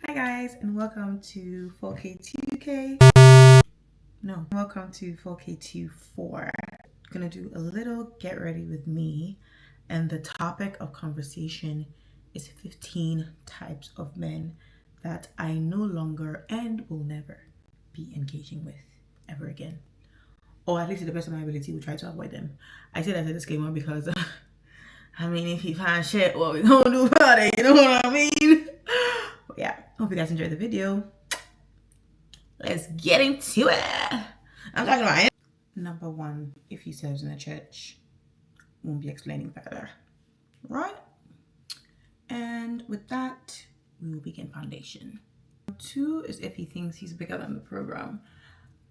Hi guys, and welcome to 4K2K. No, welcome to 4K24. Gonna do a little get ready with me, and the topic of conversation is 15 types of men that I no longer and will never be engaging with ever again. Or at least to the best of my ability, will try to avoid them. I say that as a disclaimer because if you find shit, what we gonna do about it? You know what I mean? But yeah, hope you guys enjoyed the video. Let's get into it. I'm talking about it. Number one, if he serves in a church, won't be explaining further, right? And with that, we will begin foundation. Two is if he thinks he's bigger than the program.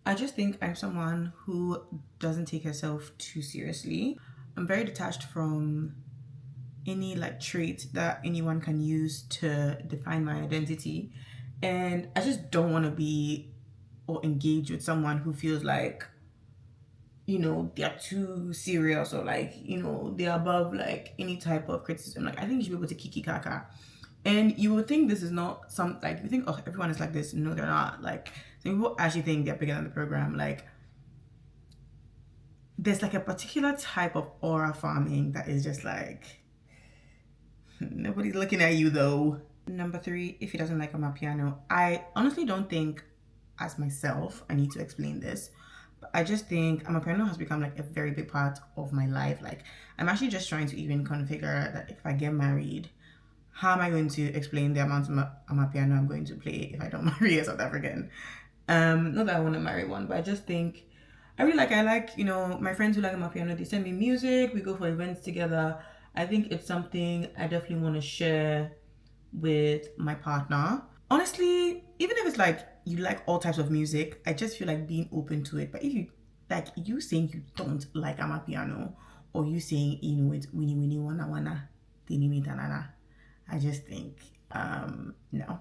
I just think I'm someone who doesn't take herself too seriously. I'm very detached from any trait that anyone can use to define my identity, and I just don't want to be or engage with someone who feels like they're too serious or they're above any type of criticism. I think you should be able to kiki kaka, and you would think this is not some you think, oh, everyone is like this. No, they're not. Some people actually think they're bigger than the program. There's a particular type of aura farming that is just nobody's looking at you though. Number three, if he doesn't like amapiano, I honestly don't think as myself I need to explain this, but I just think amapiano has become a very big part of my life. I'm actually just trying to even configure that if I get married, how am I going to explain the amount of amapiano I'm going to play if I don't marry a South African? Not that I want to marry one, but I just think I like my friends who like amapiano, they send me music, we go for events together. I think it's something I definitely want to share with my partner. Honestly, even if it's you like all types of music, I just feel being open to it. But if you saying you don't like amapiano, or you saying it's winnie wana tinini tanana, I just think no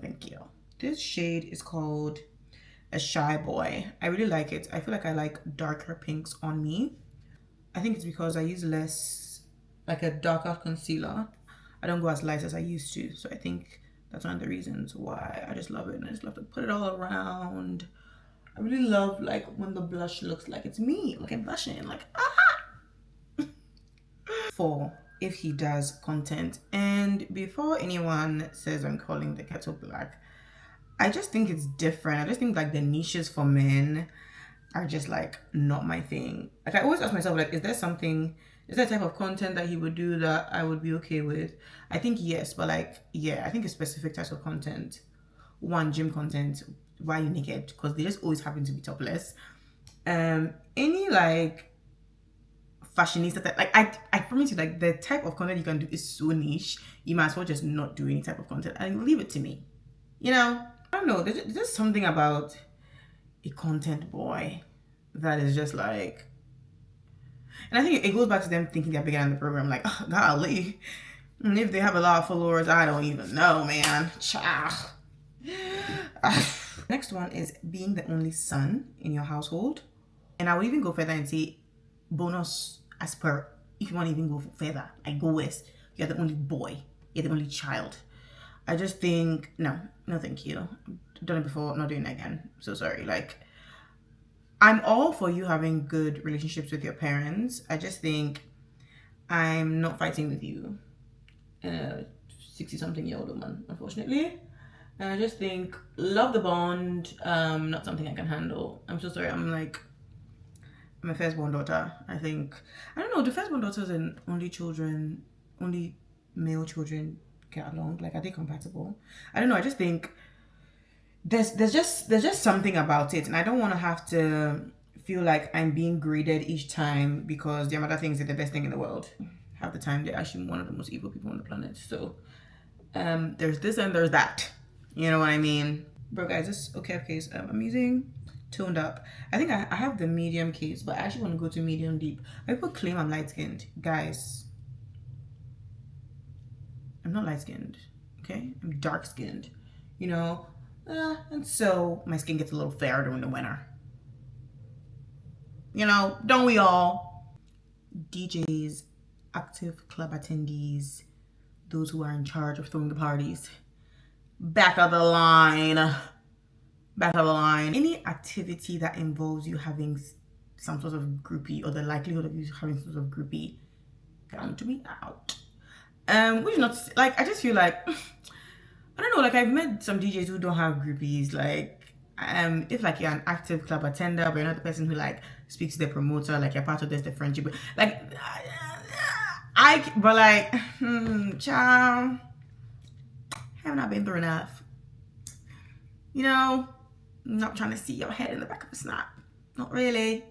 thank you. This shade is called a Shy Boy. I really like it. I feel I like darker pinks on me. I think it's because I use less a darker concealer. I don't go as light as I used to, so I think that's one of the reasons why I just love it. And I just love to put it all around. I really love when the blush looks like it's me, I'm blushing, Four, if he does content. And before anyone says I'm calling the kettle black, I just think it's different. I just think the niches for men are just not my thing. I always ask myself, is there a type of content that he would do that I would be okay with? I think yes, but yeah, I think it's specific types of content. One, gym content. Why are you naked? Because they just always happen to be topless. Any fashionista I promise you, the type of content you can do is so niche, you might as well just not do any type of content and leave it to me. I don't know, there's just something about a content boy that is just and I think it goes back to them thinking they're bigger than the program. Oh, golly, and if they have a lot of followers, I don't even know, man. Next one is being the only son in your household, and I would even go further and say bonus as per, if you want to even go further, go west, you're the only boy, you're the only child. I just think no thank you. I've done it before, not doing it again. So sorry. I'm all for you having good relationships with your parents. I just think I'm not fighting with you, 60-something-year-old woman, unfortunately. And I just think love the bond, not something I can handle. I'm so sorry. I'm a firstborn daughter. I think, I don't know, do firstborn daughters and only male children get along? Are they compatible? I don't know. I just think there's just something about it, and I don't want to have to feel I'm being graded each time because their mother thinks they're the best thing in the world. Half the time they're actually one of the most evil people on the planet. So there's this and there's that, you know what I mean? Bro guys, this okay case I'm using toned up. I think I have the medium case, but I actually want to go to medium deep. People claim I'm light-skinned. Guys, I'm not light-skinned, okay? I'm dark-skinned, and so my skin gets a little fairer during the winter. Don't we all? DJs, active club attendees, those who are in charge of throwing the parties, back of the line. Back of the line. Any activity that involves you having some sort of groupie, or the likelihood of you having some sort of groupie, count me out. Which is not like, I just feel like I don't know, like I've met some DJs who don't have groupies. Like if like you're an active club attender, but you're not the person who like speaks to the promoter, like you're part of this the friendship, like child, haven't I been through enough? You know, I'm not trying to see your head in the back of a snap. Not really.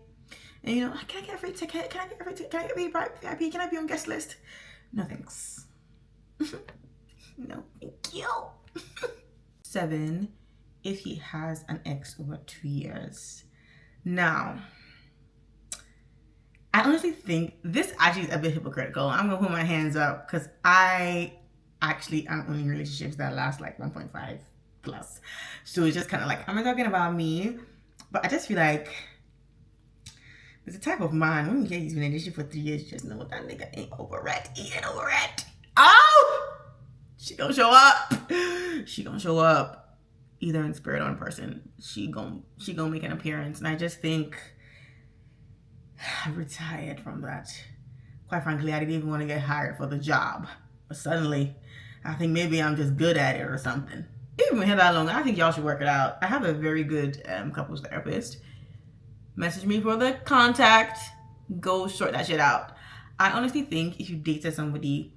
And you know, can I get a free ticket? Can I get a free ticket? Can I get VIP? Can I be on guest list? No thanks. No thank you. 7, if he has an ex over 2 years. Now, I honestly think this actually is a bit hypocritical. I'm gonna put my hands up because I actually am only in relationships that last like 1.5 plus. So it's just kind of like, I'm not talking about me, but I just feel like there's a type of man, when you hear he's been in a relationship for 3 years, you just know that nigga ain't over it. He ain't over it. Oh! She gonna show up. She gonna show up either in spirit or in person. She gonna make an appearance. And I just think I'm retired from that. Quite frankly, I didn't even want to get hired for the job. But suddenly, I think maybe I'm just good at it or something. Even been here that long, I think y'all should work it out. I have a very good couples therapist. Message me for the contact. Go sort that shit out. I honestly think if you dated somebody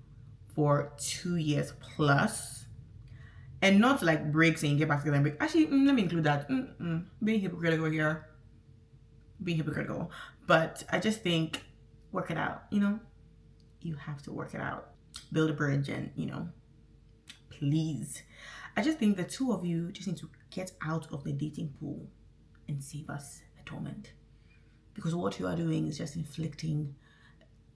for 2 years plus, and not like breaks and you get back together and break. Actually, let me include that. Being hypocritical here. Being hypocritical. But I just think, work it out, you know? You have to work it out. Build a bridge and, you know, please. I just think the two of you just need to get out of the dating pool and save us the torment. Because what you are doing is just inflicting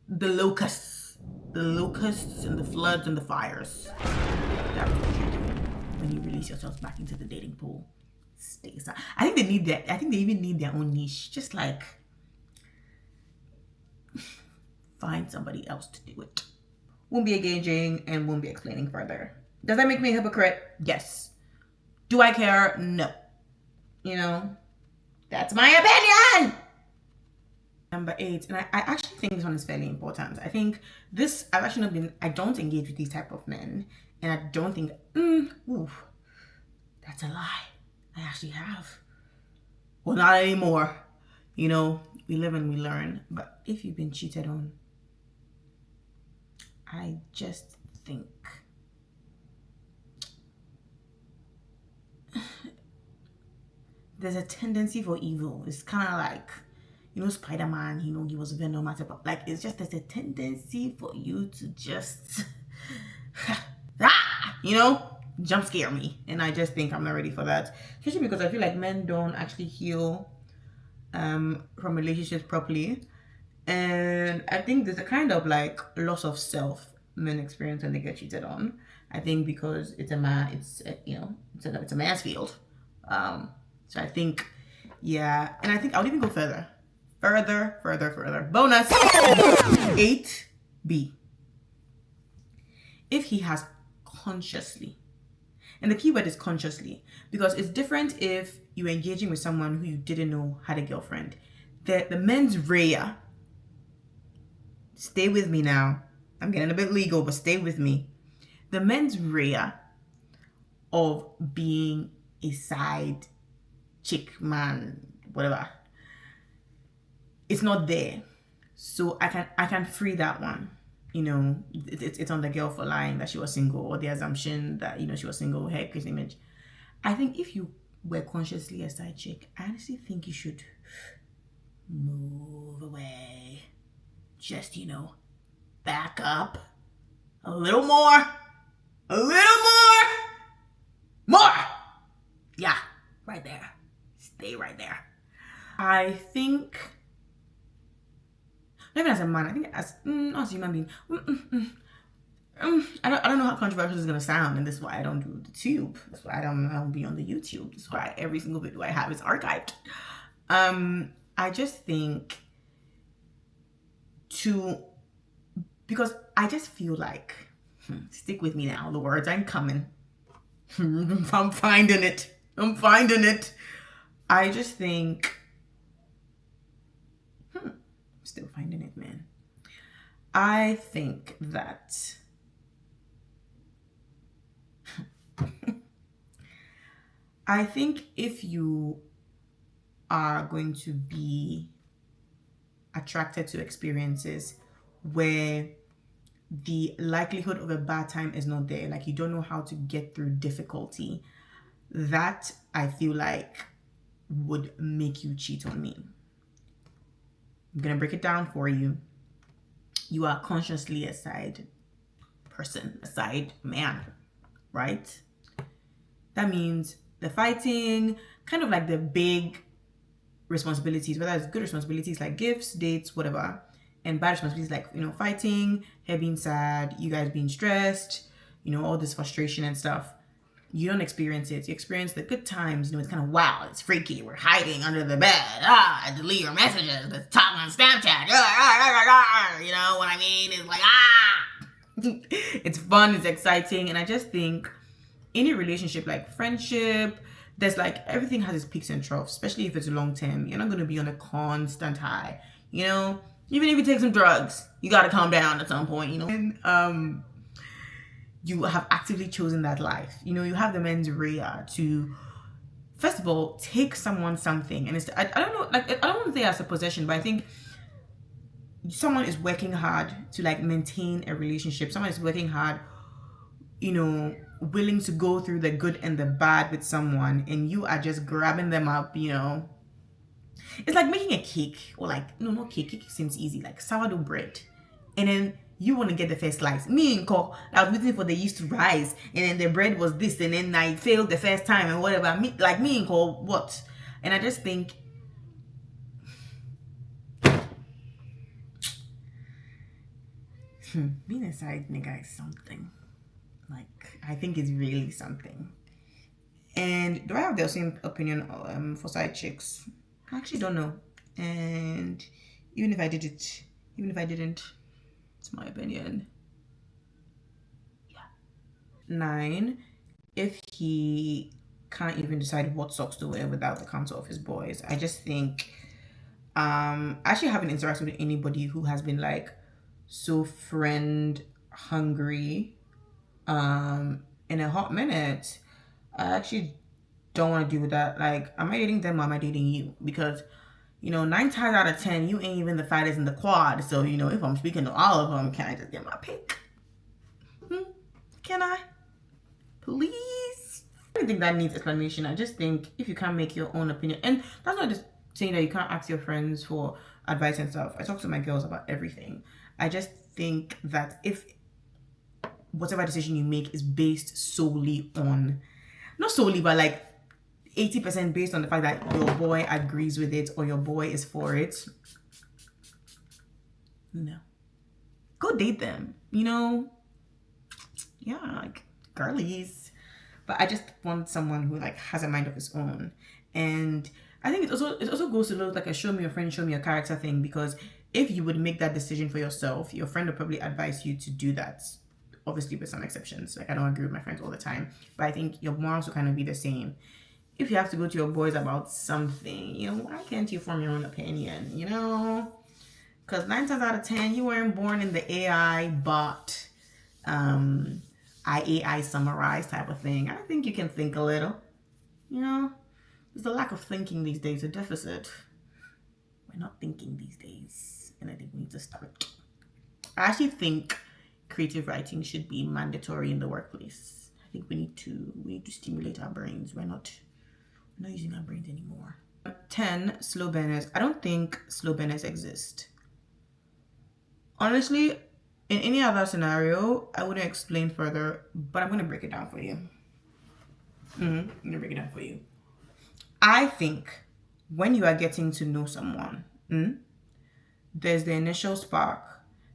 the locusts and the floods and the fires. That's what you're doing when you release yourselves back into the dating pool. Stay aside. I think they need that. I think they even need their own niche. Just like find somebody else to do it. Won't be engaging and won't be explaining further. Does that make me a hypocrite? Yes. Do I care? No. You know, that's my opinion. Number 8, and I actually think this one is fairly important. I think this, I've actually not been, I don't engage with these type of men, and I don't think, that's a lie. I actually have. Well, not anymore. You know, we live and we learn. But if you've been cheated on, I just think there's a tendency for evil. It's kind of like, you know, Spider-Man, you know, he was Venom, like, it's just, there's a tendency for you to just, you know, jump scare me. And I just think I'm not ready for that. Especially because I feel like men don't actually heal from relationships properly. And I think there's a kind of like loss of self men experience when they get cheated on. I think because it's a man, it's a man's field. So I think, yeah, and I think I would even go further. Bonus 8B. If he has consciously, and the key word is consciously, because it's different if you're engaging with someone who you didn't know had a girlfriend. The mens rea, stay with me now. I'm getting a bit legal, but stay with me. The mens rea of being a side chick, man, whatever, it's not there. So I can free that one. You know, it's on the girl for lying that she was single, or the assumption that, you know, she was single, her crazy image. I think if you were consciously a side chick, I honestly think you should move away. Just, you know, back up a little more. Yeah, right there. Stay right there. I think, not even as a man, I think as a human being. I don't know how controversial this is gonna sound, and this is why I don't do the tube. That's why I don't be on the YouTube. That's why every single video I have is archived. I just think because I just feel like, stick with me now, the words aren't coming. I'm finding it. I'm finding it. I just think, I'm still finding it, man. I think that I think if you are going to be attracted to experiences where the likelihood of a bad time is not there, like you don't know how to get through difficulty, that I feel like would make you cheat on me. I'm gonna break it down for you. You are consciously a side person, a side man, right? That means the fighting, kind of like the big responsibilities, whether it's good responsibilities like gifts, dates, whatever, and bad responsibilities like, fighting, her being sad, you guys being stressed, all this frustration and stuff. You don't experience it. You experience the good times. It's kind of wow, it's freaky. We're hiding under the bed. I delete your messages. Let's talk on Snapchat. You know what I mean? It's like, it's fun, it's exciting. And I just think any relationship, like friendship, there's like everything has its peaks and troughs, especially if it's long term. You're not going to be on a constant high, even if you take some drugs, you got to calm down at some point, and you have actively chosen that life. You have the mens rea to, first of all, take someone something, and I don't know, like I don't want to say as a possession, but I think someone is working hard to like maintain a relationship. Someone is working hard, willing to go through the good and the bad with someone, and you are just grabbing them up. It's like making a cake, or like, no, not cake. Cake seems easy, like sourdough bread, and then you want to get the first slice. Me and Co, I was waiting for the yeast to rise, and then the bread was this, and then I failed the first time and whatever. Me and Co, what? And I just think being a side nigga is something. Like, I think it's really something. And do I have the same opinion for side chicks? I actually don't know. And even if I didn't, it's my opinion. Yeah. 9, if he can't even decide what socks to wear without the counsel of his boys, I just think, I actually haven't interacted with anybody who has been like so friend hungry in a hot minute. I actually don't want to deal with that. Like, am I dating them or am I dating you? Because 9 times out of 10, you ain't even the fighters in the quad. So, if I'm speaking to all of them, can I just get my pick? Can I? Please? I don't think that needs explanation. I just think if you can't make your own opinion, and that's not just saying that you can't ask your friends for advice and stuff. I talk to my girls about everything. I just think that if whatever decision you make is based solely on, not solely, but like 80% based on the fact that your boy agrees with it or your boy is for it, no. Go date them, Yeah, like girlies. But I just want someone who like has a mind of his own. And I think it also goes to look like a show me your friend, show me your character thing, because if you would make that decision for yourself, your friend would probably advise you to do that. Obviously with some exceptions. Like, I don't agree with my friends all the time, but I think your morals will kind of be the same. If you have to go to your boys about something, why can't you form your own opinion, Because 9 times out of 10, you weren't born in the AI bot, IAI summarized type of thing. I think you can think a little, There's a lack of thinking these days, a deficit. We're not thinking these days, and I think we need to start. I actually think creative writing should be mandatory in the workplace. I think we need to stimulate our brains. We're not using our brains anymore. 10, slow burners. I don't think slow burners exist. Honestly, in any other scenario, I wouldn't explain further, but I'm going to break it down for you. I'm going to break it down for you. I think when you are getting to know someone, there's the initial spark.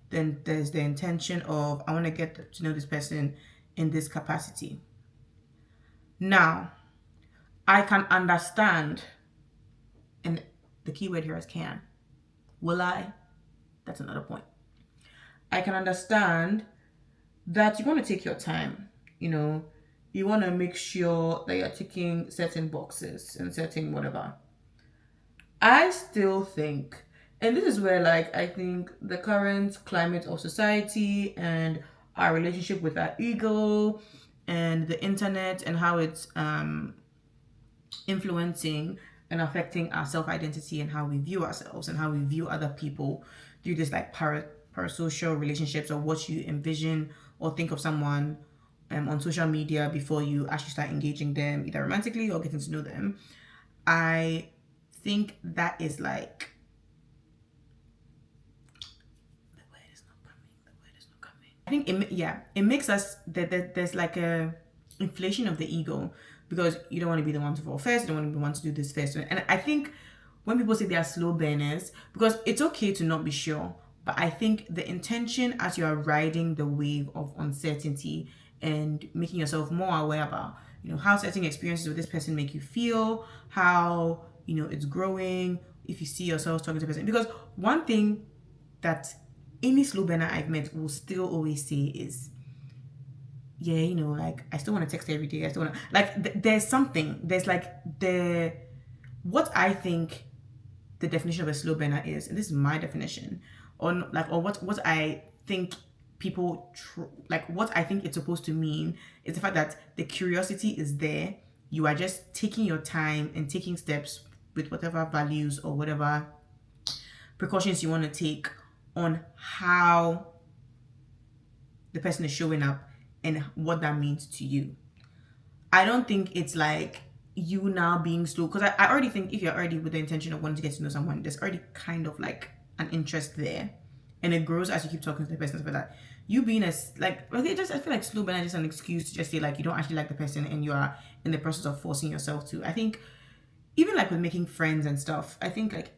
Then there's the intention of, I want to get to know this person in this capacity. Now, I can understand, and the key word here is can. Will I? That's another point. I can understand that you want to take your time. You you want to make sure that you're ticking certain boxes and certain whatever. I still think, and this is where, like, I think the current climate of society and our relationship with our ego and the internet and how it's influencing and affecting our self-identity and how we view ourselves and how we view other people through this like parasocial relationships, or what you envision or think of someone on social media before you actually start engaging them either romantically or getting to know them. I think that is like the word is not coming. I think it makes us that there's like a inflation of the ego, because you don't want to be the one to fall first, you don't want to be the one to do this first. And I think when people say they are slow burners, because it's okay to not be sure, but I think the intention as you are riding the wave of uncertainty and making yourself more aware about, how certain experiences with this person make you feel, how, it's growing, if you see yourself talking to a person. Because one thing that any slow burner I've met will still always say is, yeah, like, I still want to text every day. I still want to, like, there's something, there's like what I think the definition of a slow burner is, and this is my definition, or what I think people like, what I think it's supposed to mean is the fact that the curiosity is there. You are just taking your time and taking steps with whatever values or whatever precautions you want to take on how the person is showing up and what that means to you. I don't think it's like you now being slow, because I already think if you're already with the intention of wanting to get to know someone, there's already kind of like an interest there, and it grows as you keep talking to the person. For that, you being as like, okay, I feel like slow burn is just an excuse to just say like you don't actually like the person and you are in the process of forcing yourself to. I think even like with making friends and stuff, I think like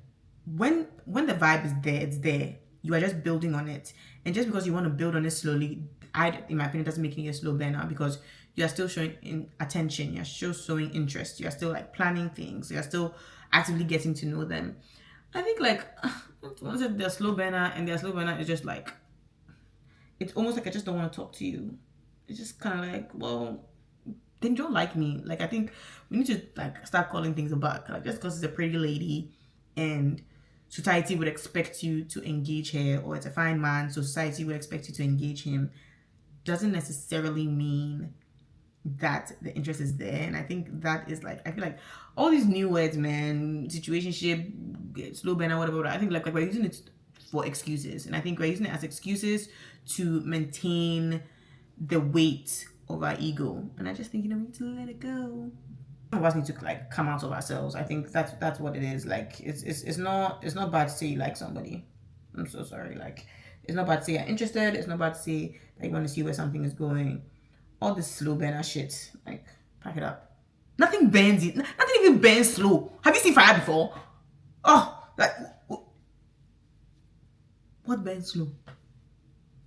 when the vibe is there, it's there. You are just building on it, and just because you want to build on it slowly, in my opinion, doesn't make it a slow burner, because you are still showing attention, you're still showing interest, you're still like planning things, you're still actively getting to know them. I think like once they're slow burner, and their slow burner is just like, it's almost like I just don't want to talk to you. It's just kind of like, well, then you don't like me. Like, I think we need to like start calling things back. Like, just because it's a pretty lady and society would expect you to engage her, or it's a fine man, so society would expect you to engage him, doesn't necessarily mean that the interest is there. And I think that is like, I feel like all these new words, man, situationship, slow burner, whatever, I think like we're using it for excuses, and I think we're using it as excuses to maintain the weight of our ego. And I just think, we need to let it go. Some of us need to like come out of ourselves. I think that's what it is. Like, it's not bad to say you like somebody. I'm so sorry. Like, it's not bad to say you're interested. It's not bad to say that you want to see where something is going. All this slow burner shit, like, pack it up. Nothing burns it. Nothing even burns slow. Have you seen fire before? Oh, like, what burns slow?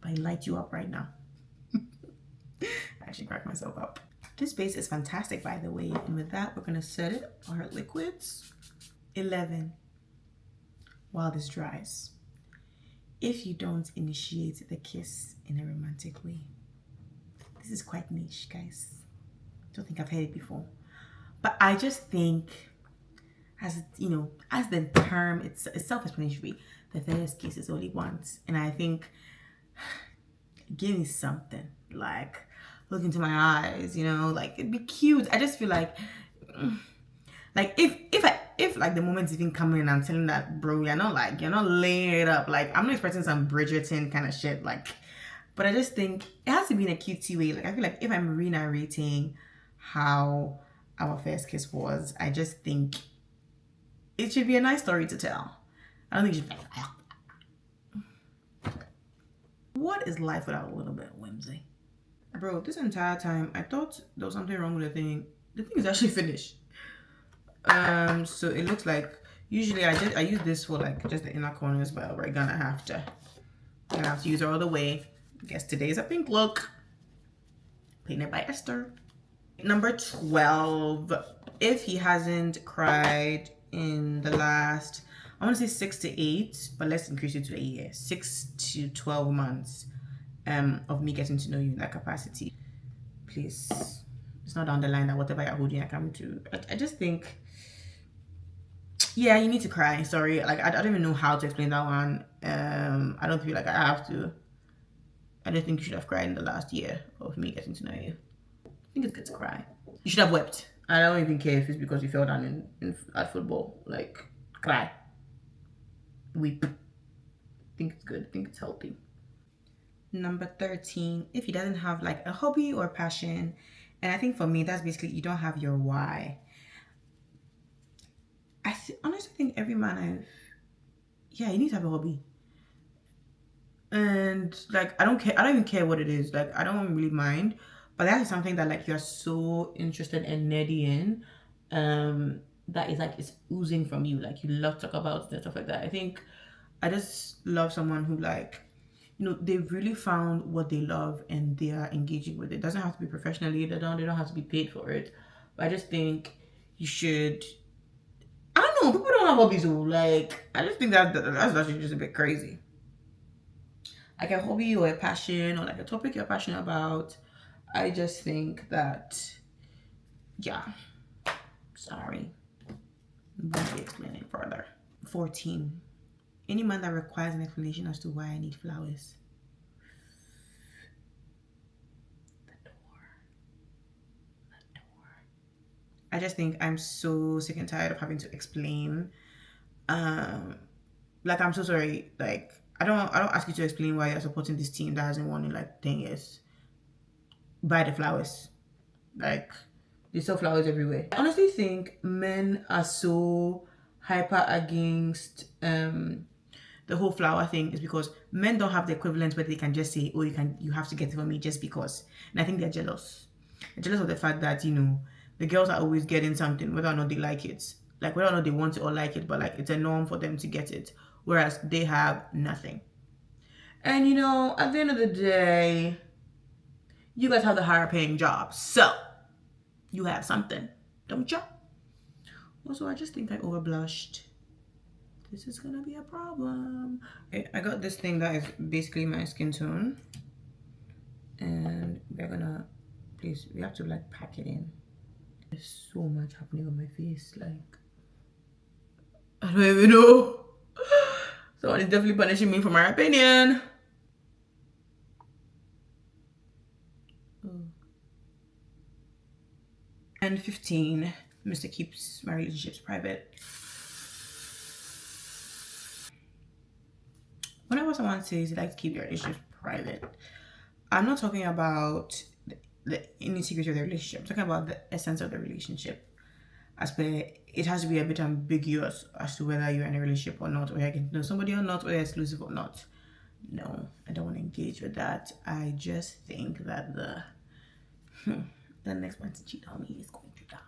I light you up right now. I actually cracked myself up. This base is fantastic, by the way. And with that, we're gonna set it our liquids. 11. While this dries. If you don't initiate the kiss in a romantic way. This is quite niche, guys. Don't think I've heard it before. But I just think, as the term, it's self-explanatory. The first kiss is only once. And I think, give me something. Like, look into my eyes, like, it'd be cute. I just feel like if like the moment's even coming and I'm telling that, bro, you're not laying it up. Like, I'm not expecting some Bridgerton kind of shit. Like, but I just think it has to be in a cutesy way. Like, I feel like if I'm re-narrating how our first kiss was, I just think it should be a nice story to tell. I don't think you should be like, what is life without a little bit of whimsy? Bro, this entire time I thought there was something wrong with the thing. The thing is actually finished. So it looks like, usually I use this for like just the inner corners, but we're gonna have to use it all the way. I guess today's a pink look. Painted by Esther. Number 12. If he hasn't cried in the last, I want to say 6 to 8, but let's increase it to a year. 6 to 12 months of me getting to know you in that capacity. Please It's not down the line that whatever you're holding, I come to. I just think, yeah, you need to cry. Sorry, like I don't even know how to explain that one. I don't feel like I have to. I don't think you should have cried in the last year of me getting to know you. I think it's good to cry. You should have wept. I don't even care if it's because you fell down at football. Like, cry. Weep. I think it's good. I think it's healthy. Number 13, if he doesn't have like a hobby or passion, and I think for me, that's basically you don't have your why. I honestly think every man you need to have a hobby. And like, I don't even care what it is. Like, I don't really mind. But that is something that like you're so interested and nerdy in, that is like it's oozing from you. Like you love to talk about it and stuff like that. I think I just love someone who like, they've really found what they love and they are engaging with it. It doesn't have to be professionally. They don't have to be paid for it. But I just think you should. I don't know. People don't have hobbies, though. Like I just think that's actually just a bit crazy. Like a hobby or a passion or like a topic you're passionate about. I just think that, yeah. Sorry. I won't be explaining further. 14. Any man that requires an explanation as to why I need flowers. The door. I just think I'm so sick and tired of having to explain. Like I'm so sorry. Like I don't ask you to explain why you're supporting this team that hasn't won in like 10 years. Buy the flowers. Like they sell flowers everywhere. I honestly think men are so hyper against the whole flower thing is because men don't have the equivalent where they can just say, oh, you have to get it for me just because. And I think they're jealous. They're jealous of the fact that, the girls are always getting something, whether or not they like it. Like whether or not they want it or like it, but like it's a norm for them to get it. Whereas they have nothing. And at the end of the day, you guys have the higher paying job. So you have something, don't you? Also, I just think I overblushed. This is gonna be a problem. Okay, I got this thing that is basically my skin tone. And we have to like pack it in. There's so much happening on my face, like, I don't even know. Someone is definitely punishing me for my opinion. And 15, Mr. keeps my relationships private. Whenever someone says they like to keep their relationships private, I'm not talking about the nitty-gritty of the relationship. I'm talking about the essence of the relationship. As per, it has to be a bit ambiguous as to whether you're in a relationship or not, or you can know somebody or not, or you're exclusive or not. No, I don't want to engage with that. I just think that the next one to cheat on me is going to die.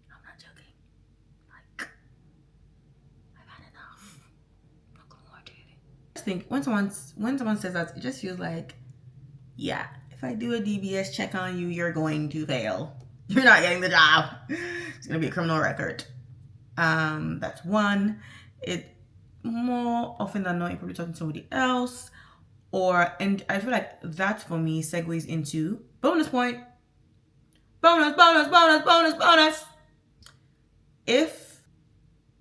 I'm not joking. Like, I've had enough. I'm not gonna do it. I just think when someone says that, it just feels like, yeah, if I do a DBS check on you, you're going to fail. You're not getting the job. It's gonna be a criminal record. That's one. It more often than not, you're probably talking to somebody else, and I feel like that for me segues into bonus point. Bonus. If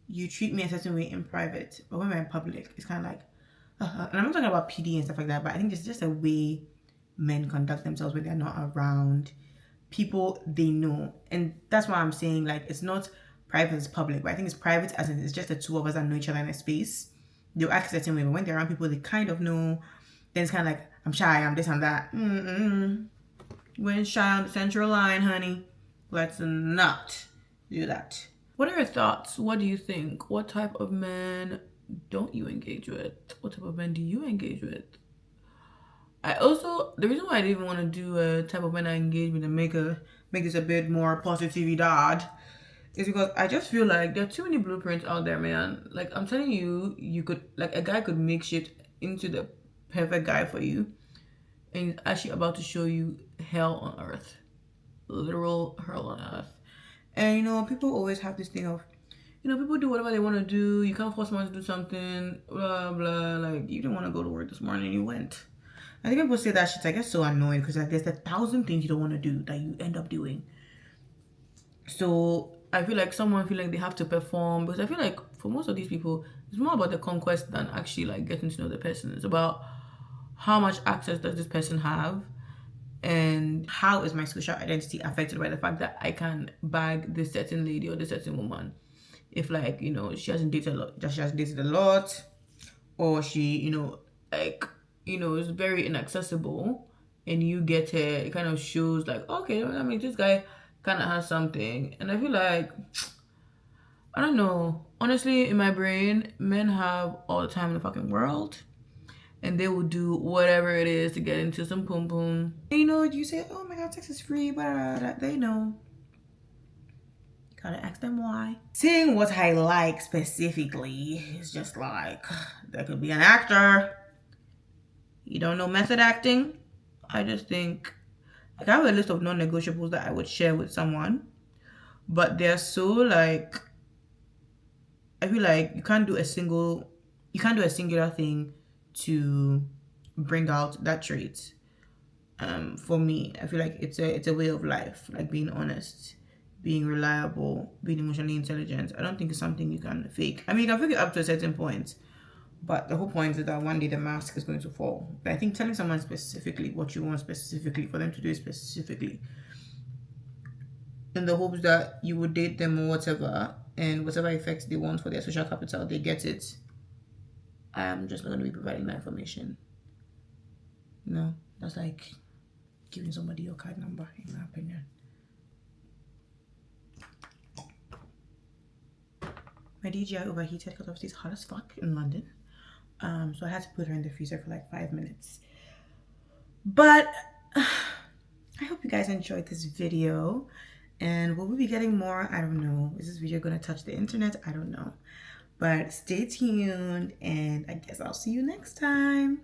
you treat me a certain way in private, but when we're in public, it's kind of like, and I'm not talking about PD and stuff like that, but I think it's just a way men conduct themselves when they're not around people they know. And that's why I'm saying, like, it's not private as public, but I think it's private as in it's just the two of us that know each other in a space. They'll act a certain way, but when they're around people they kind of know, then it's kind of like, I'm shy, I'm this, I'm that. When shy on the central line, honey. Let's not do that. What are your thoughts? What do you think? What type of men don't you engage with? What type of men do you engage with? The reason why I didn't even want to do a type of men I engage with and make this a bit more positivity dad is because I just feel like there are too many blueprints out there, man. Like, I'm telling you, you could, like, a guy could make shit into the perfect guy for you, and he's actually about to show you hell on earth. Literal hell on earth. And people always have this thing of, people do whatever they want to do. You can't force someone to do something, blah blah. Like, you didn't want to go to work this morning, you went. I think people say that shit, I get so annoying because like there's 1,000 things you don't want to do that you end up doing. So I feel like someone feel like they have to perform, because I feel like for most of these people, it's more about the conquest than actually like getting to know the person. It's about how much access does this person have, and how is my social identity affected by the fact that I can bag this certain lady or this certain woman. If like, you know, she hasn't dated a lot, she hasn't dated a lot, or she, you know, like, you know, is very inaccessible, and you get her, it kind of shows like, okay, I mean, this guy kind of has something. And I feel like, I don't know, honestly, in my brain, men have all the time in the fucking world, and they will do whatever it is to get into some pum pum. You know, you say, oh my god, sex is free, but they know. Gotta ask them why. Seeing what I like specifically is just like, there could be an actor. You don't know method acting? I just think, like, I have a list of non-negotiables that I would share with someone, but they're so like, I feel like you can't do a singular thing to bring out that trait. For me, I feel like it's a way of life, like being honest, being reliable, being emotionally intelligent. I don't think it's something you can fake. I mean, you can fake it up to a certain point, but the whole point is that one day the mask is going to fall. But I think telling someone specifically what you want specifically for them to do it specifically, in the hopes that you would date them or whatever, and whatever effects they want for their social capital, they get it. I am just not going to be providing that information. No, that's like giving somebody your card number, in my opinion. My DJI overheated because obviously it's hot as fuck in London. So I had to put her in the freezer for like 5 minutes. But I hope you guys enjoyed this video. And will we be getting more? I don't know. Is this video gonna touch the internet? I don't know. But stay tuned, and I guess I'll see you next time.